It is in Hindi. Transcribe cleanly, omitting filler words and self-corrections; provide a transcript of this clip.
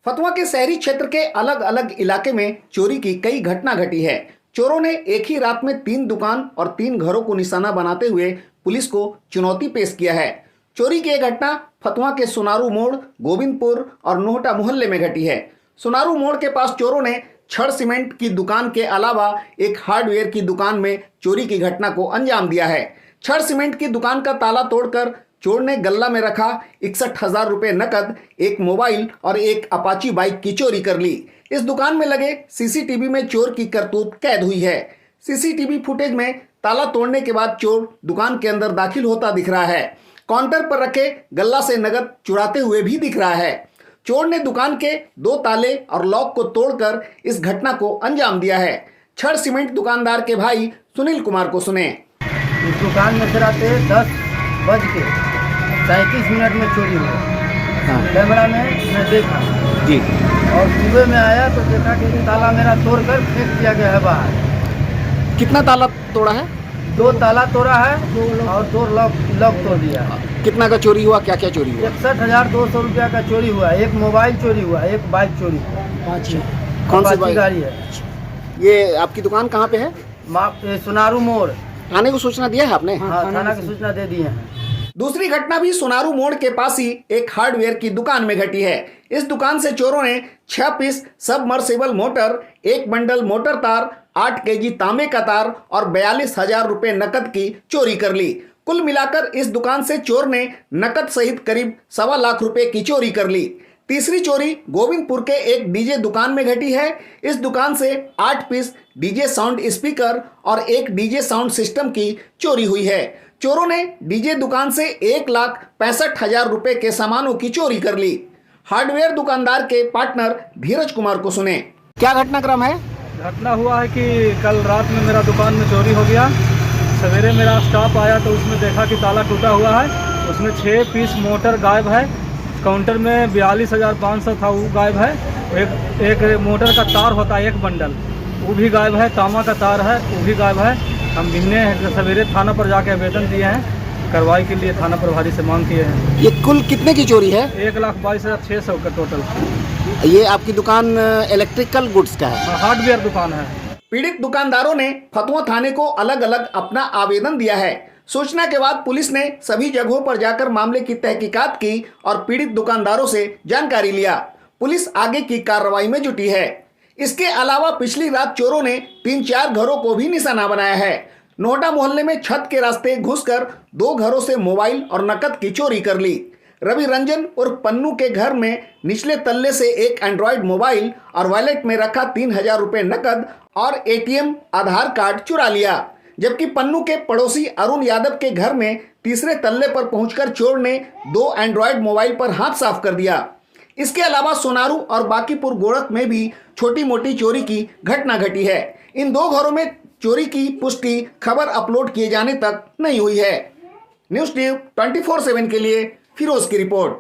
फतवा के शहरी क्षेत्र के अलग अलग इलाके में चोरी की कई घटना घटी है। चोरों ने एक ही रात में 3 दुकान और 3 घरों को निशाना बनाते हुए पुलिस को चुनौती पेश किया है। चोरी की यह घटना फतवा के सोनारू मोड़, गोविंदपुर और नोहटा मोहल्ले में घटी है। सोनारू मोड़ के पास चोरों ने छड़ सीमेंट की दुकान के अलावा एक हार्डवेयर की दुकान में चोरी की घटना को अंजाम दिया है। छड़ सीमेंट की दुकान का ताला तोड़कर चोर ने गल्ला में रखा 61,000 रुपये नकद, एक मोबाइल और एक अपाची बाइक की चोरी कर ली। इस दुकान में लगे सीसीटीवी में चोर की करतूत कैद हुई है। सीसीटीवी फुटेज में ताला तोड़ने के बाद चोर दुकान के अंदर दाखिल होता दिख रहा है। काउंटर पर रखे गल्ला से नकद चुराते हुए भी दिख रहा है। चोर ने दुकान के 2 ताले और लॉक को तोड़कर इस घटना को अंजाम दिया है। छड़ सीमेंट दुकानदार के भाई सुनील कुमार को सुने। इस दुकान में चराते 10:37 में चोरी हुआ। हाँ। कैमरा में मैं देखा जी। और सुबह में आया तो देखा कि ताला मेरा तोड़कर फेंक दिया गया है बाहर। कितना ताला तोड़ा है? 2 ताला तोड़ा है और 2 लॉक तोड़ दिया। कितना का चोरी हुआ? क्या क्या चोरी हुआ? 61,200 रुपया का चोरी हुआ। एक मोबाइल चोरी हुआ, एक बाइक चोरी हुआ। कौन सी बाइक? गाड़ी है। ये आपकी दुकान कहाँ पे है? सोनारू मोड़। थाने को सूचना दिया है आपने? हाँ, थाना की सूचना दे दिए हैं। दूसरी घटना भी सोनारू मोड़ के पास ही एक हार्डवेयर की दुकान में घटी है। इस दुकान से चोरों ने 6 piece submersible motor, 1 bundle motor तार, 8 केजी तांबे का तार और 42,000 रुपये नकद की चोरी कर ली। कुल मिलाकर इस दुकान से चोर ने नकद सहित करीब 1.25 लाख रुपए की चोरी कर ली। तीसरी चोरी गोविंदपुर के एक डीजे दुकान में घटी है। इस दुकान से 8 पीस डीजे साउंड स्पीकर और एक डीजे साउंड सिस्टम की चोरी हुई है। चोरों ने डीजे दुकान से 1,65,000 रुपए के सामानों की चोरी कर ली। हार्डवेयर दुकानदार के पार्टनर धीरज कुमार को सुने। क्या घटनाक्रम है? घटना हुआ है कि कल रात में मेरा दुकान में चोरी हो गया। सवेरे मेरा स्टाफ आया तो उसमें देखा कि ताला टूटा हुआ है। उसमें 6 पीस मोटर गायब है। काउंटर में 42,500 था, वो गायब है। एक मोटर का तार होता है 1 बंडल, वो भी गायब है। तांबा का तार है, वो भी गायब है। हम निन्ने सवेरे थाना पर जाके आवेदन दिए हैं। कार्रवाई के लिए थाना प्रभारी से मांग किए हैं। ये कुल कितने की चोरी है? 1,22,600 का टोटल। ये आपकी दुकान इलेक्ट्रिकल गुड्स का है? हार्डवेयर दुकान है। पीड़ित दुकानदारों ने फतवा थाने को अलग अलग अपना आवेदन दिया है। सूचना के बाद पुलिस ने सभी जगहों पर जाकर मामले की तहकीकात की और पीड़ित दुकानदारों से जानकारी लिया। पुलिस आगे की कार्रवाई में जुटी है। इसके अलावा पिछली रात चोरों ने 3-4 घरों को भी निशाना बनाया है। नोहटा मोहल्ले में छत के रास्ते घुसकर 2 घरों से मोबाइल और नकद की चोरी कर ली। रवि रंजन और पन्नू के घर में निचले तल्ले से एक एंड्रॉयड मोबाइल और वॉलेट में रखा 3,000 रुपये नकद और एटीएम आधार कार्ड चुरा लिया। जबकि पन्नू के पड़ोसी अरुण यादव के घर में तीसरे तल्ले पर पहुंचकर चोर ने 2 एंड्रॉयड मोबाइल पर हाथ साफ कर दिया। इसके अलावा सोनारू और बाकीपुर गोरख में भी छोटी मोटी चोरी की घटना घटी है। इन 2 घरों में चोरी की पुष्टि खबर अपलोड किए जाने तक नहीं हुई है। न्यूज़ टीवी 24/7 के लिए फिरोज की रिपोर्ट।